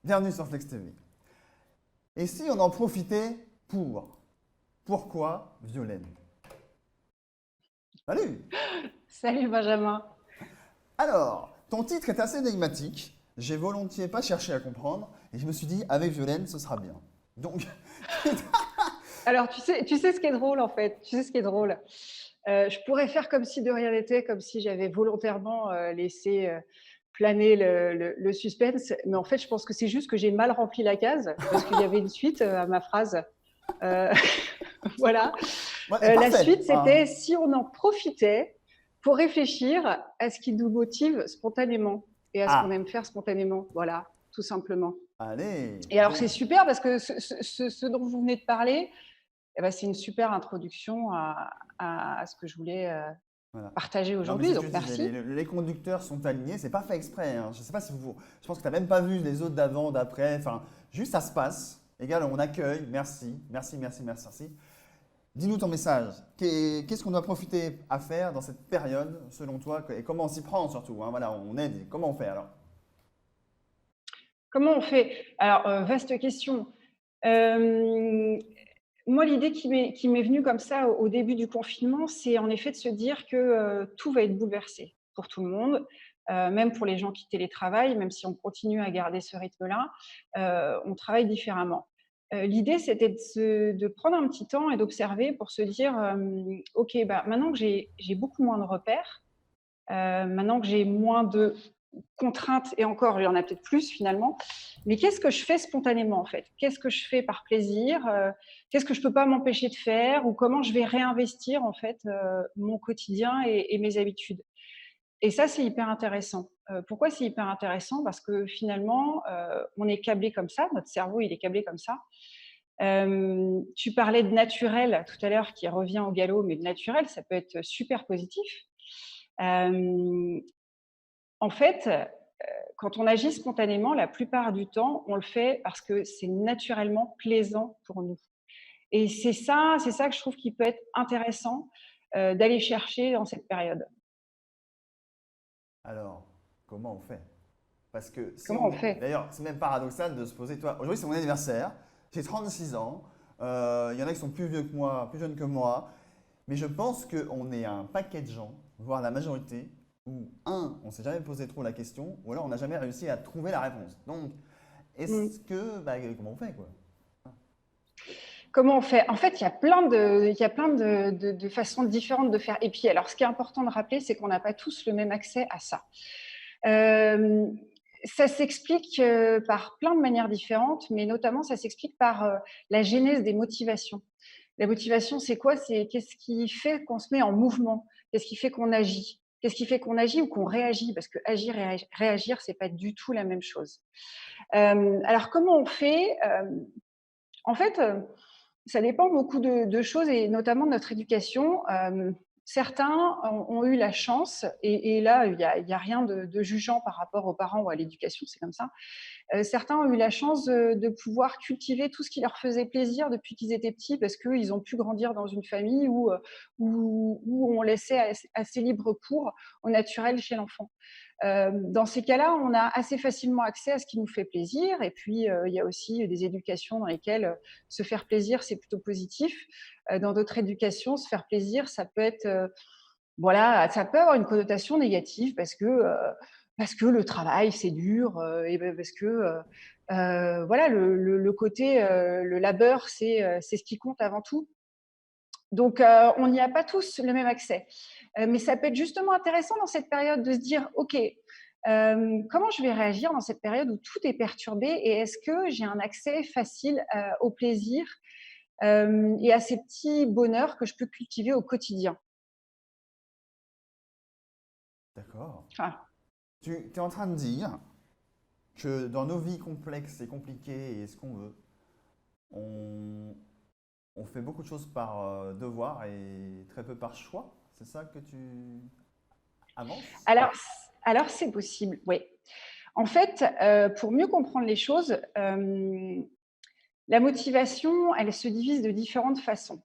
Bienvenue sur Flex TV. Et si on en profitait pour… Pourquoi Violaine? Salut! Salut Benjamin. Alors, ton titre est assez énigmatique. J'ai volontiers pas cherché à comprendre. Et je me suis dit, avec Violaine, ce sera bien. Donc, Alors tu sais ce qui est drôle en fait. Tu sais ce qui est drôle. Je pourrais faire comme si de rien n'était, comme si j'avais volontairement laissé planer le suspense. Mais en fait, je pense que c'est juste que j'ai mal rempli la case parce qu'il y avait une suite à ma phrase. Euh, voilà. ouais, La parfait. suite, Hein. c'était si on en profitait pour réfléchir à ce qui nous motive spontanément et à ce qu'on Ah, aime faire spontanément. Voilà, tout simplement. allez. Et alors, Donc, c'est super parce que ce dont vous venez de parler, eh ben, c'est une super introduction à ce que je voulais voilà. partager Non, mais aujourd'hui. c'est ce que Donc, je disais, merci. les conducteurs sont alignés, c'est pas fait exprès. Hein. Je sais pas si vous. Je pense que tu n'as même pas vu les autres d'avant, d'après. Enfin, juste ça se passe. Égal, on accueille. Merci, merci, merci, merci, merci. Dis-nous ton message. Qu'est-ce qu'on doit profiter à faire dans cette période, selon toi, et comment on s'y prend surtout, hein. Voilà, on aide. Comment on fait alors? Comment on fait? Alors, vaste question. Euh, Moi, l'idée qui m'est venue comme ça au début du confinement, c'est en effet de se dire que tout va être bouleversé pour tout le monde, même pour les gens qui télétravaillent, même si on continue à garder ce rythme-là, on travaille différemment. L'idée, c'était de prendre un petit temps et d'observer pour se dire, OK, bah, maintenant que j'ai beaucoup moins de repères, maintenant que j'ai moins de contraintes, et encore, il y en a peut-être plus finalement, mais qu'est-ce que je fais spontanément en fait? Qu'est-ce que je fais par plaisir? Qu'est-ce que je ne peux pas m'empêcher de faire? Ou comment je vais réinvestir en fait mon quotidien et mes habitudes? Et ça, c'est hyper intéressant. Pourquoi c'est hyper intéressant? Parce que finalement, on est câblé comme ça, notre cerveau, il est câblé comme ça. Tu parlais de naturel tout à l'heure, qui revient au galop, mais de naturel, ça peut être super positif. Euh, En fait, quand on agit spontanément, la plupart du temps, on le fait parce que c'est naturellement plaisant pour nous. Et c'est ça que je trouve qui peut être intéressant d'aller chercher dans cette période. Alors, comment on fait? Parce que si Comment on on est… fait? D'ailleurs, c'est même paradoxal de se poser, toi, aujourd'hui c'est mon anniversaire, j'ai 36 ans, il y en a qui sont plus vieux que moi, plus jeunes que moi, mais je pense qu'on est un paquet de gens, voire la majorité, où, un, on ne s'est jamais posé trop la question, ou alors on n'a jamais réussi à trouver la réponse. Donc, est-ce Mm. que… Bah, comment on fait, quoi? Comment on fait? En fait, il y a plein de façons différentes de faire. Et puis, alors, ce qui est important de rappeler, c'est qu'on n'a pas tous le même accès à ça. Euh, Ça s'explique par plein de manières différentes, mais notamment, ça s'explique par la genèse des motivations. La motivation, c'est quoi? C'est qu'est-ce qui fait qu'on se met en mouvement? Qu'est-ce qui fait qu'on agit? Qu'est-ce qui fait qu'on agit ou qu'on réagit? Parce que agir et réagir, c'est pas du tout la même chose. Alors, comment on fait? En fait, ça dépend beaucoup de choses et notamment de notre éducation. Certains ont eu la chance, et là, il y a rien de jugeant par rapport aux parents ou à l'éducation, c'est comme ça. Certains ont eu la chance de pouvoir cultiver tout ce qui leur faisait plaisir depuis qu'ils étaient petits parce qu'ils ont pu grandir dans une famille où on laissait assez libre cours au naturel chez l'enfant. Dans ces cas-là, on a assez facilement accès à ce qui nous fait plaisir. Et puis, il y a aussi des éducations dans lesquelles se faire plaisir, c'est plutôt positif. Dans d'autres éducations, se faire plaisir, ça peut être, voilà, ça peut avoir une connotation négative parce que le travail, c'est dur, et parce que, voilà, le côté, le labeur, c'est ce qui compte avant tout. Donc, on n'y a pas tous le même accès. Mais ça peut être justement intéressant dans cette période de se dire, OK, comment je vais réagir dans cette période où tout est perturbé et est-ce que j'ai un accès facile au plaisir et à ces petits bonheurs que je peux cultiver au quotidien. D'accord. Ah. Tu es en train de dire que dans nos vies complexes et compliquées et ce qu'on veut, on, on fait beaucoup de choses par devoir et très peu par choix. C'est ça que tu avances? Alors, alors c'est possible, oui. En fait, pour mieux comprendre les choses, la motivation, elle se divise de différentes façons.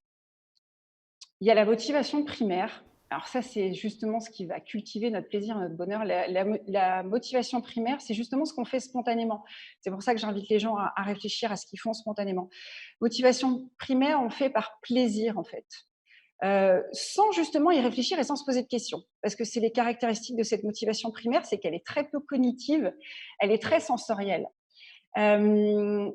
Il y a la motivation primaire. Alors ça, c'est justement ce qui va cultiver notre plaisir, notre bonheur. La motivation primaire, c'est justement ce qu'on fait spontanément. C'est pour ça que j'invite les gens à réfléchir à ce qu'ils font spontanément. Motivation primaire, on fait par plaisir en fait. Sans justement y réfléchir et sans se poser de questions. Parce que c'est les caractéristiques de cette motivation primaire, c'est qu'elle est très peu cognitive, elle est très sensorielle. Euh,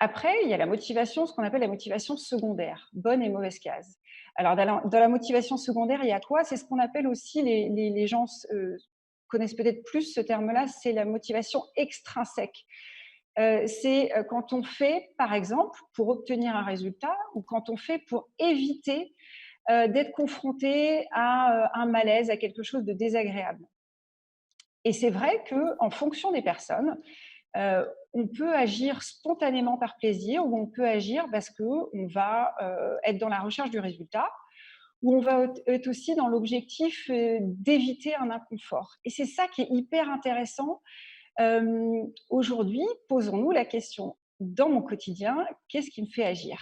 Après, il y a la motivation, ce qu'on appelle la motivation secondaire, bonne et mauvaise case. Alors, dans la motivation secondaire, il y a quoi? C'est ce qu'on appelle aussi, les gens connaissent peut-être plus ce terme-là, c'est la motivation extrinsèque. C'est quand on fait, par exemple, pour obtenir un résultat ou quand on fait pour éviter d'être confronté à un malaise, à quelque chose de désagréable. Et c'est vrai qu'en fonction des personnes, on peut agir spontanément par plaisir ou on peut agir parce qu'on va être dans la recherche du résultat ou on va être aussi dans l'objectif d'éviter un inconfort. Et c'est ça qui est hyper intéressant. Aujourd'hui, posons-nous la question, dans mon quotidien, qu'est-ce qui me fait agir?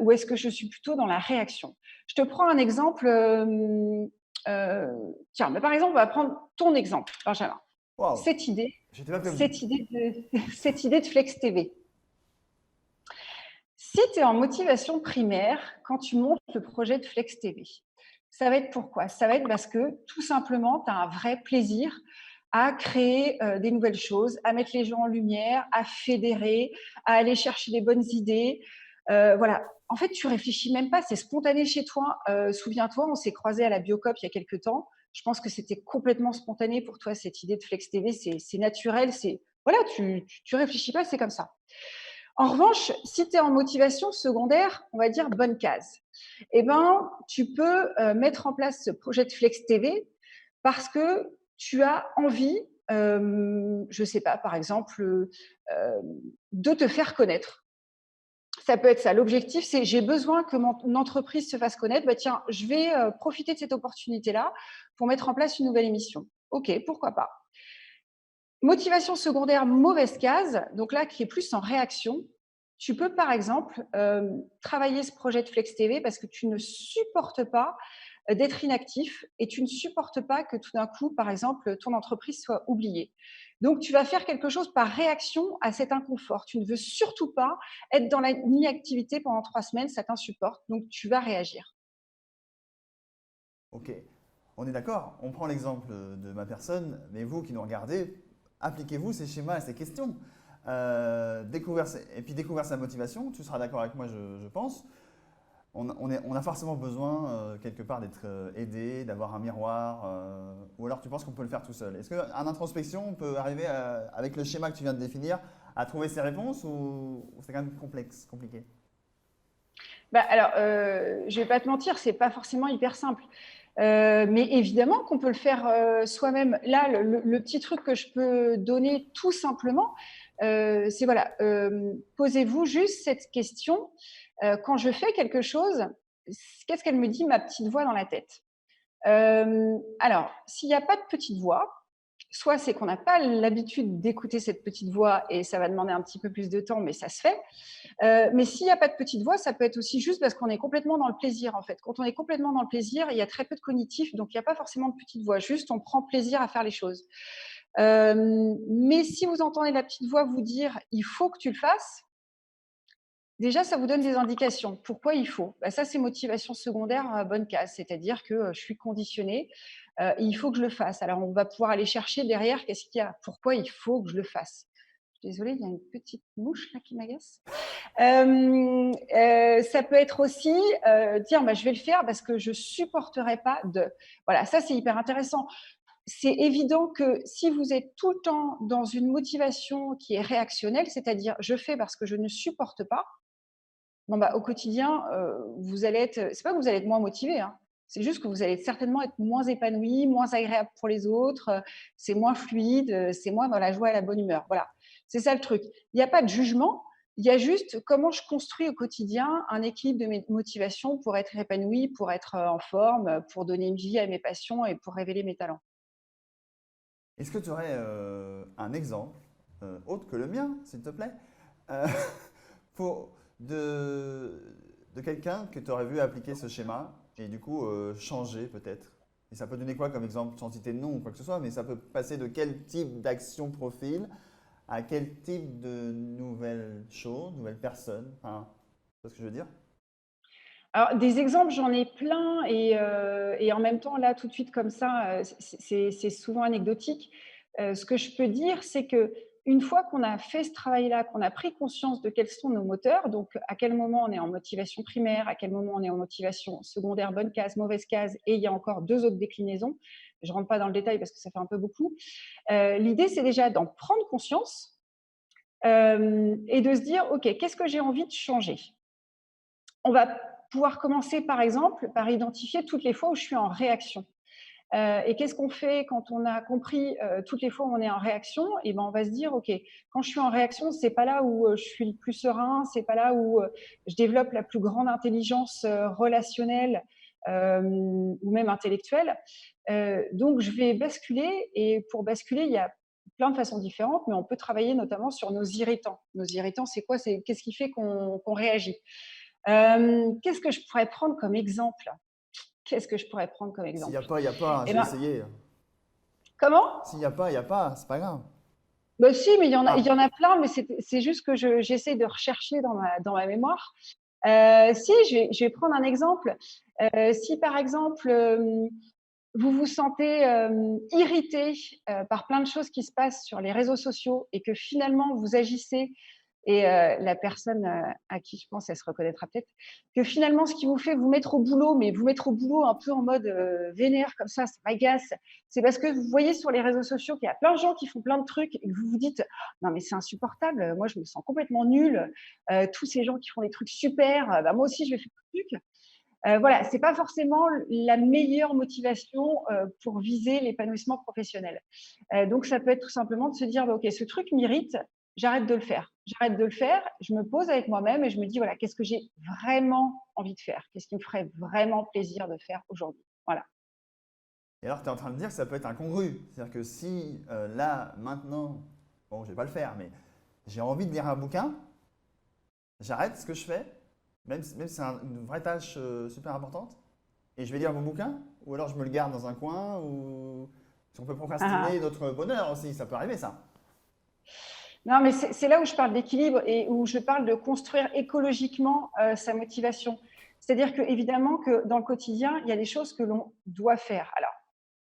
Ou est-ce que je suis plutôt dans la réaction? Je te prends un exemple. Tiens, mais par exemple, on va prendre ton exemple, Benjamin. Waouh, Cette idée, j'étais pas prévenu. cette idée de, cette idée de Flex TV. Si tu es en motivation primaire, quand tu montes le projet de Flex TV, ça va être pourquoi? Ça va être parce que tout simplement, tu as un vrai plaisir à créer des nouvelles choses, à mettre les gens en lumière, à fédérer, à aller chercher des bonnes idées. Voilà. En fait, tu réfléchis même pas, c'est spontané chez toi. Souviens-toi, on s'est croisés à la Biocop il y a quelques temps. Je pense que c'était complètement spontané pour toi, cette idée de Flex TV. C'est naturel, voilà, tu réfléchis pas, c'est comme ça. En revanche, si tu es en motivation secondaire, on va dire bonne case, eh ben, tu peux mettre en place ce projet de Flex TV parce que tu as envie, je ne sais pas, par exemple, de te faire connaître. Ça peut être ça. L'objectif, c'est j'ai besoin que mon entreprise se fasse connaître. Bah, tiens, je vais profiter de cette opportunité-là pour mettre en place une nouvelle émission. OK, pourquoi pas. Motivation secondaire, mauvaise case, donc là, qui est plus en réaction. Tu peux, par exemple, travailler ce projet de Flex TV parce que tu ne supportes pas d'être inactif et tu ne supportes pas que tout d'un coup, par exemple, ton entreprise soit oubliée. Donc, tu vas faire quelque chose par réaction à cet inconfort. Tu ne veux surtout pas être dans l'inactivité pendant 3 semaines, ça t'insupporte, donc tu vas réagir. Ok, on est d'accord, on prend l'exemple de ma personne, mais vous qui nous regardez, appliquez-vous ces schémas et ces questions. Et puis découvrir sa motivation, tu seras d'accord avec moi, je pense. On a forcément besoin, quelque part, d'être aidé, d'avoir un miroir, ou alors tu penses qu'on peut le faire tout seul. Est-ce qu'en introspection, on peut arriver, avec le schéma que tu viens de définir, à trouver ses réponses ou c'est quand même complexe, compliqué? Bah, alors, je vais pas te mentir, c'est pas forcément hyper simple. Mais évidemment qu'on peut le faire soi-même. Là, le petit truc que je peux donner tout simplement, c'est voilà, posez-vous juste cette question. Quand je fais quelque chose, qu'est-ce qu'elle me dit, ma petite voix dans la tête? Alors, s'il n'y a pas de petite voix, soit c'est qu'on n'a pas l'habitude d'écouter cette petite voix et ça va demander un petit peu plus de temps, mais ça se fait. Mais s'il n'y a pas de petite voix, ça peut être aussi juste parce qu'on est complètement dans le plaisir, en fait. Quand on est complètement dans le plaisir, il y a très peu de cognitif, donc il n'y a pas forcément de petite voix. Juste, on prend plaisir à faire les choses. Mais si vous entendez la petite voix vous dire « il faut que tu le fasses », déjà, ça vous donne des indications. Pourquoi il faut? Bah, ça, c'est motivation secondaire à bonne case, c'est-à-dire que je suis conditionnée, et il faut que je le fasse. Alors, on va pouvoir aller chercher derrière qu'est-ce qu'il y a, pourquoi il faut que je le fasse. Je suis désolée, il y a une petite mouche là qui m'agace. Ça peut être aussi dire bah, je vais le faire parce que je supporterai pas de. Voilà, ça c'est hyper intéressant. C'est évident que si vous êtes tout le temps dans une motivation qui est réactionnelle, c'est-à-dire je fais parce que je ne supporte pas, bon bah au quotidien vous allez être. C'est pas que vous allez être moins motivé, hein. C'est juste que vous allez certainement être moins épanoui, moins agréable pour les autres, c'est moins fluide, c'est moins dans la joie et la bonne humeur. Voilà, c'est ça le truc. Il n'y a pas de jugement, il y a juste comment je construis au quotidien un équilibre de mes motivations pour être épanoui, pour être en forme, pour donner une vie à mes passions et pour révéler mes talents. Est-ce que tu aurais un exemple, autre que le mien, s'il te plaît, euh, pour de quelqu'un que tu aurais vu appliquer ce schéma et du coup changer peut-être Et ça peut donner quoi comme exemple, sans citer de nom ou quoi que ce soit, mais ça peut passer de quel type d'action profil à quel type de nouvelles choses, nouvelles personnes. Enfin, tu vois ce que je veux dire? Alors, des exemples, j'en ai plein et en même temps, là, tout de suite, comme ça, c'est souvent anecdotique. Ce que je peux dire, c'est que une fois qu'on a fait ce travail-là, qu'on a pris conscience de quels sont nos moteurs, donc à quel moment on est en motivation primaire, à quel moment on est en motivation secondaire, bonne case, mauvaise case, et il y a encore 2 autres déclinaisons. Je rentre pas dans le détail parce que ça fait un peu beaucoup. L'idée, c'est déjà d'en prendre conscience, et de se dire: «OK, qu'est-ce que j'ai envie de changer?» On va pouvoir commencer, par exemple, par identifier toutes les fois où je suis en réaction. Et qu'est-ce qu'on fait quand on a compris toutes les fois où on est en réaction? Et ben, on va se dire, ok, quand je suis en réaction, c'est pas là où je suis le plus serein, c'est pas là où je développe la plus grande intelligence relationnelle ou même intellectuelle. Donc, je vais basculer. Et pour basculer, il y a plein de façons différentes, mais on peut travailler notamment sur nos irritants. Nos irritants, c'est quoi? C'est qu'est-ce qui fait qu'on réagit? Qu'est-ce que je pourrais prendre comme exemple? Qu'est-ce que je pourrais prendre comme S'il n'y exemple? a pas, il n'y a pas, hein, Eh j'ai ben, essayé. comment? S'il n'y a pas, il n'y a pas, c'est pas grave. Bah si, mais il y Ah, en a plein, mais c'est juste que j'essaie de rechercher dans ma mémoire. Si, je vais prendre un exemple. Si par exemple, vous vous sentez irrité par plein de choses qui se passent sur les réseaux sociaux et que finalement vous agissez, et la personne à qui je pense, elle se reconnaîtra peut-être, que finalement ce qui vous fait vous mettre au boulot, mais vous mettre au boulot un peu en mode vénère comme ça m'agace, c'est parce que vous voyez sur les réseaux sociaux qu'il y a plein de gens qui font plein de trucs et que vous vous dites non mais c'est insupportable, moi je me sens complètement nulle, tous ces gens qui font des trucs super, bah, moi aussi je vais faire des trucs. Voilà, c'est pas forcément la meilleure motivation pour viser l'épanouissement professionnel. Donc ça peut être tout simplement de se dire bah, ok, ce truc m'irrite, j'arrête de le faire. J'arrête de le faire, je me pose avec moi-même et je me dis voilà, qu'est-ce que j'ai vraiment envie de faire? Qu'est-ce qui me ferait vraiment plaisir de faire aujourd'hui? Voilà. et alors tu es en train de dire que ça peut être incongru. C'est-à-dire que si là, maintenant, bon, je vais pas le faire, mais j'ai envie de lire un bouquin, j'arrête ce que je fais, même si c'est une vraie tâche super importante, et je vais lire mon bouquin, ou alors je me le garde dans un coin, ou si on peut Ah, procrastiner ah. notre bonheur aussi, ça peut arriver ça. Non, mais c'est là où je parle d'équilibre et où je parle de construire écologiquement sa motivation. C'est-à-dire que évidemment que dans le quotidien, il y a des choses que l'on doit faire. Alors,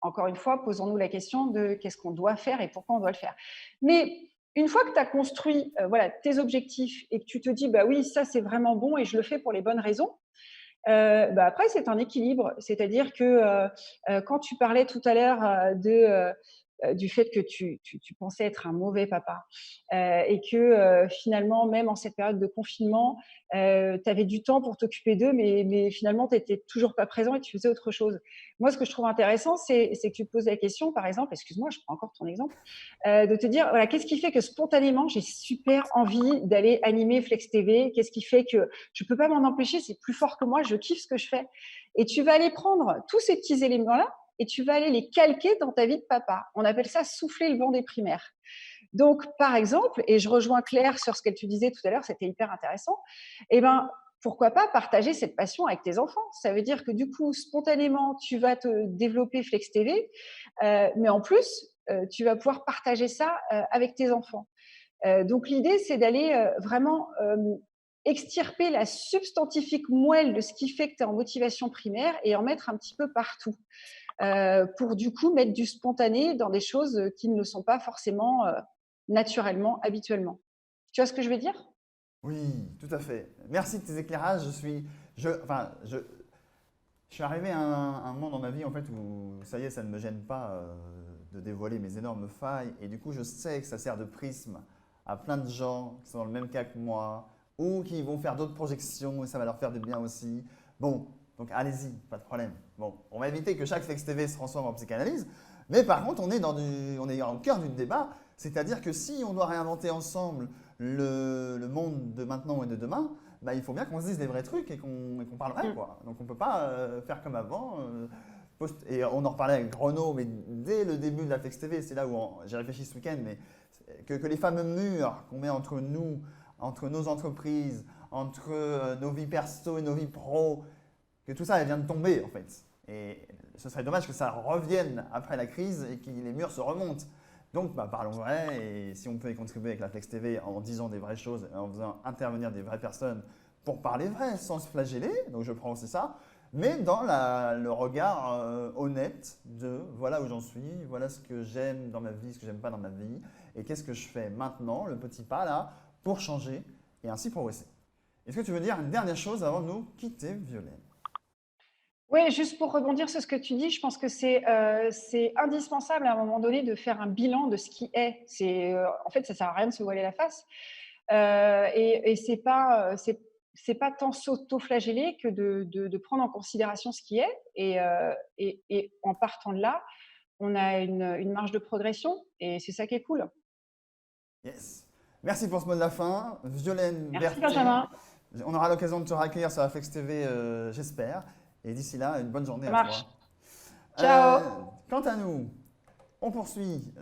encore une fois, posons-nous la question de qu'est-ce qu'on doit faire et pourquoi on doit le faire. Mais une fois que tu as construit voilà, tes objectifs et que tu te dis, bah oui, ça c'est vraiment bon et je le fais pour les bonnes raisons, bah après c'est un équilibre. C'est-à-dire que quand tu parlais tout à l'heure du fait que tu pensais être un mauvais papa et que finalement, même en cette période de confinement, tu avais du temps pour t'occuper d'eux, mais finalement, tu n'étais toujours pas présent et tu faisais autre chose. Moi, ce que je trouve intéressant, c'est que tu te poses la question, par exemple, excuse-moi, je prends encore ton exemple, de te dire, voilà, qu'est-ce qui fait que spontanément, j'ai super envie d'aller animer Flex TV? Qu'est-ce qui fait que je ne peux pas m'en empêcher? C'est plus fort que moi, je kiffe ce que je fais. Et tu vas aller prendre tous ces petits éléments-là et tu vas aller les calquer dans ta vie de papa. On appelle ça souffler le vent des primaires. Donc, par exemple, et je rejoins Claire sur ce qu'elle te disait tout à l'heure, c'était hyper intéressant, eh ben, pourquoi pas partager cette passion avec tes enfants? Ça veut dire que du coup, spontanément, tu vas te développer Flex TV, mais en plus, tu vas pouvoir partager ça avec tes enfants. Donc, l'idée, c'est d'aller vraiment extirper la substantifique moelle de ce qui fait que tu es en motivation primaire et en mettre un petit peu partout pour du coup mettre du spontané dans des choses qui ne le sont pas forcément naturellement, habituellement. Tu vois ce que je veux dire? Oui, tout à fait. Merci de tes éclairages. Je suis arrivé à un moment dans ma vie en fait où ça y est, ça ne me gêne pas de dévoiler mes énormes failles et du coup je sais que ça sert de prisme à plein de gens qui sont dans le même cas que moi ou qui vont faire d'autres projections et ça va leur faire du bien aussi. Bon, donc allez-y, pas de problème. Bon, on va éviter que chaque Flex TV se transforme en psychanalyse, mais par contre on est au cœur du débat, c'est-à-dire que si on doit réinventer ensemble le monde de maintenant et de demain, bah, il faut bien qu'on se dise des vrais trucs et qu'on parle vrai, quoi. Donc on ne peut pas faire comme avant. Et on en reparlait avec Renaud, mais dès le début de la Flex TV, c'est là où j'ai réfléchi ce week-end, mais que les fameux murs qu'on met entre nous, entre nos entreprises, entre nos vies perso et nos vies pro, que tout ça, elle vient de tomber en fait. Et ce serait dommage que ça revienne après la crise et que les murs se remontent. Donc, parlons vrai, et si on peut y contribuer avec la Flex TV en disant des vraies choses, en faisant intervenir des vraies personnes pour parler vrai, sans se flageller, donc je prends aussi ça, mais dans le regard honnête de voilà où j'en suis, voilà ce que j'aime dans ma vie, ce que j'aime pas dans ma vie, et qu'est-ce que je fais maintenant, le petit pas là, pour changer et ainsi progresser. Est-ce que tu veux dire une dernière chose avant de nous quitter, Violaine? Oui, juste pour rebondir sur ce que tu dis, je pense que c'est indispensable à un moment donné de faire un bilan de ce qui est. En fait, ça sert à rien de se voiler la face. Et c'est pas tant s'auto-flageller que de prendre en considération ce qui est. Et en partant de là, on a une marge de progression et c'est ça qui est cool. Yes. Merci pour ce mot de la fin. Violaine Merci Berthet, Benjamin, on aura l'occasion de te accueillir sur la Flex TV, j'espère. Et d'ici là, une bonne journée ça à toi. marche. Ciao. Quant à nous, on poursuit